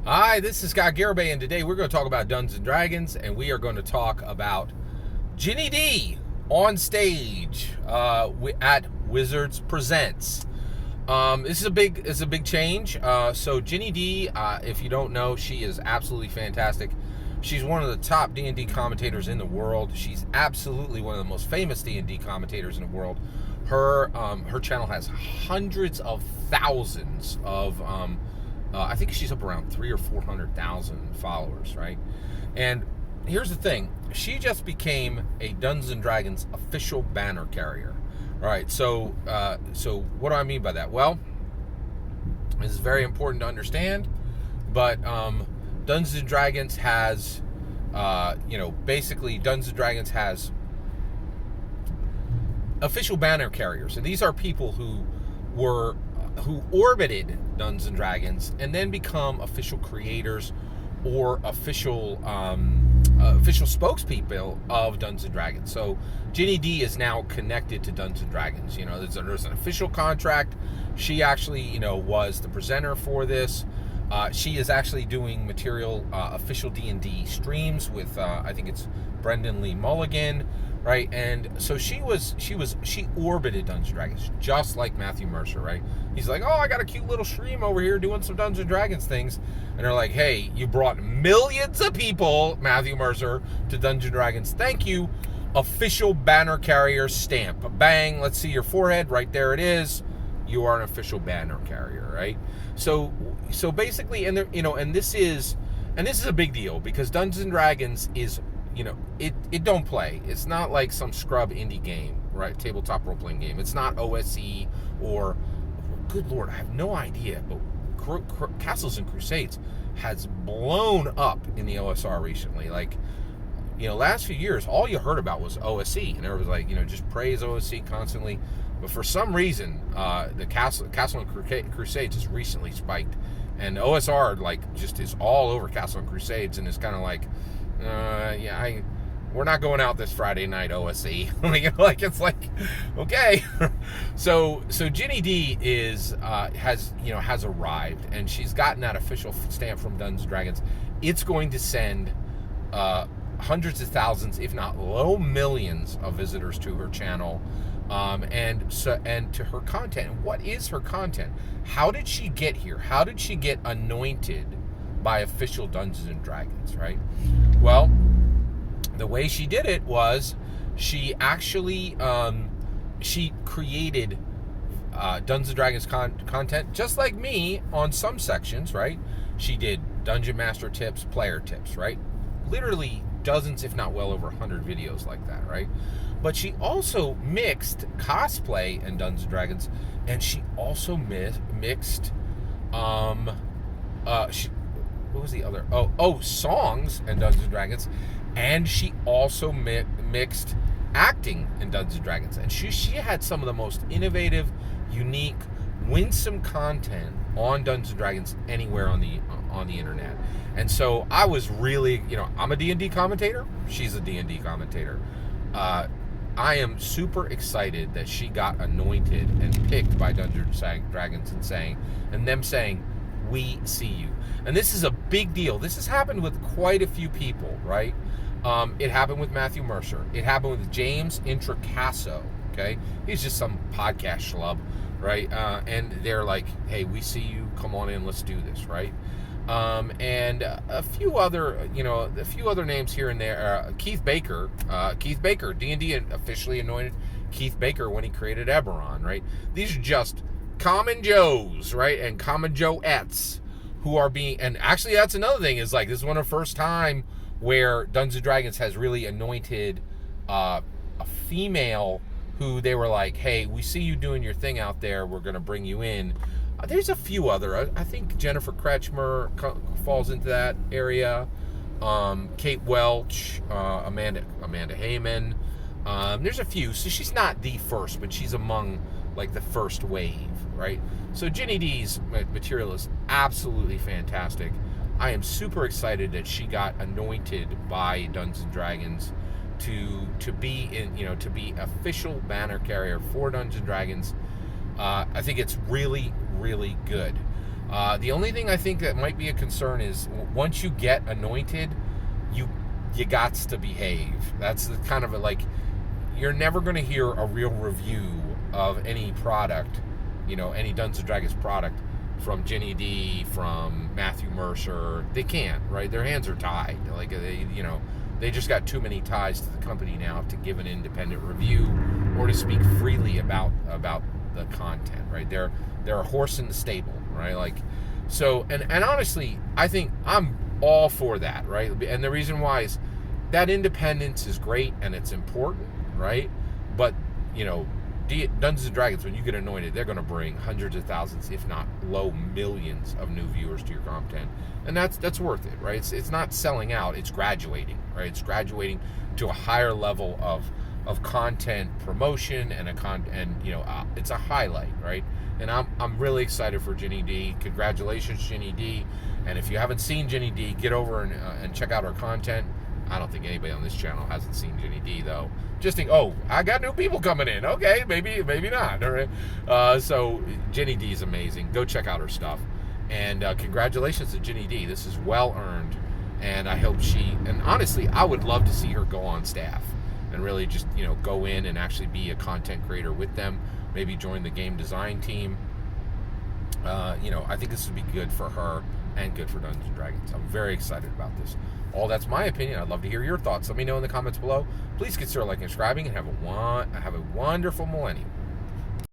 Hi, this is Garibay, and today we're going to talk about Dungeons and Dragons, and we are going to talk about Ginny D on stage at Wizards Presents. This is a big change. So Ginny D, if you don't know, she is absolutely fantastic. She's one of the top D&D commentators in the world. She's absolutely one of the most famous D&D commentators in the world. Her channel has hundreds of thousands of I think she's up around 300,000 or 400,000 followers, right? And here's the thing: she just became a Dungeons and Dragons official banner carrier. All right, so what do I mean by that? Well, this is very important to understand, but Dungeons and Dragons has, basically Dungeons and Dragons has official banner carriers, and these are people who orbited Dungeons and Dragons and then become official creators or official spokespeople of Dungeons and Dragons. So Ginny D is now connected to Dungeons and Dragons. You know, there's an official contract. She actually, was the presenter for this. She is actually doing material, official D&D streams with, I think it's Brendan Lee Mulligan, right? And so she orbited Dungeons and Dragons, just like Matthew Mercer, right? He's like, oh, I got a cute little stream over here doing some Dungeons and Dragons things. And they're like, hey, you brought millions of people, Matthew Mercer, to Dungeons and Dragons. Thank you. Official banner carrier stamp. Bang, let's see your forehead. Right there it is. You are an official banner carrier, right? So basically, and this is a big deal because Dungeons and Dragons is, it don't play. It's not like some scrub indie game, right? Tabletop role playing game. It's not OSE or, good Lord, I have no idea, but Castles and Crusades has blown up in the OSR recently. Like, last few years, all you heard about was OSE, and everybody was like, just praise OSE constantly. But for some reason, the Castle and Crusades has recently spiked, and OSR just is all over Castle and Crusades, and it's kind of like, we're not going out this Friday night, OSE. It's like, okay. So Ginny D has arrived, and she's gotten that official stamp from Dungeons and Dragons. It's going to send hundreds of thousands, if not low millions, of visitors to her channel. And to her content. What is her content? How did she get here? How did she get anointed by official Dungeons and Dragons, right? Well, the way she did it was she actually she created Dungeons and Dragons content just like me on some sections, right? She did Dungeon Master tips, player tips, right? Literally dozens, if not well over 100 videos like that, right? But she also mixed cosplay and Dungeons and Dragons, and she also mixed what was the other? Songs and Dungeons and Dragons, and she also mixed acting in Dungeons and Dragons, and she had some of the most innovative, unique, winsome content on Dungeons and Dragons anywhere on the internet. And so I was really, I'm a D&D commentator. She's a D&D commentator. I am super excited that she got anointed and picked by Dungeons and Dragons and them saying, we see you. And this is a big deal. This has happened with quite a few people, right? It happened with Matthew Mercer. It happened with James Introcaso, okay? He's just some podcast schlub, right? And they're like, hey, we see you. Come on in. Let's do this, right? And a few other names here and there. Keith Baker, D&D officially anointed Keith Baker when he created Eberron, right? These are just common Joes, right? And common Joettes who are being, and actually that's another thing, is like, this is one of the first time where Dungeons and Dragons has really anointed a female who they were like, hey, we see you doing your thing out there. We're going to bring you in. There's a few other. I think Jennifer Kretschmer falls into that area. Kate Welch, Amanda Heyman. There's a few. So she's not the first, but she's among like the first wave, right? So Ginny D's material is absolutely fantastic. I am super excited that she got anointed by Dungeons and Dragons to be official banner carrier for Dungeons and Dragons. I think it's really, really good. The only thing I think that might be a concern is once you get anointed, you gots to behave. That's the kind of like, you're never going to hear a real review of any product, any Dungeons and Dragons product from Ginny D, from Matthew Mercer. They can't, right? Their hands are tied. Like they just got too many ties to the company now to give an independent review or to speak freely about the content, right? They're a horse in the stable, right? Like, so, and honestly, I think I'm all for that, right? And the reason why is that independence is great and it's important, right? But, Dungeons and Dragons, when you get anointed, they're going to bring hundreds of thousands, if not low millions, of new viewers to your content, and that's worth it, right? It's not selling out; it's graduating, right? It's graduating to a higher level of content promotion and it's a highlight, right? And I'm really excited for Ginny D. Congratulations, Ginny D. And if you haven't seen Ginny D, get over and check out her content. I don't think anybody on this channel hasn't seen Ginny D, though. Just think, oh, I got new people coming in. Okay, maybe not. All right. So Ginny D is amazing. Go check out her stuff. And congratulations to Ginny D. This is well earned. And I hope and honestly, I would love to see her go on staff and really just, go in and actually be a content creator with them. Maybe join the game design team. I think this would be good for her and good for Dungeons & Dragons. I'm very excited about this. That's my opinion. I'd love to hear your thoughts. Let me know in the comments below. Please consider liking and subscribing, and have a wonderful millennium.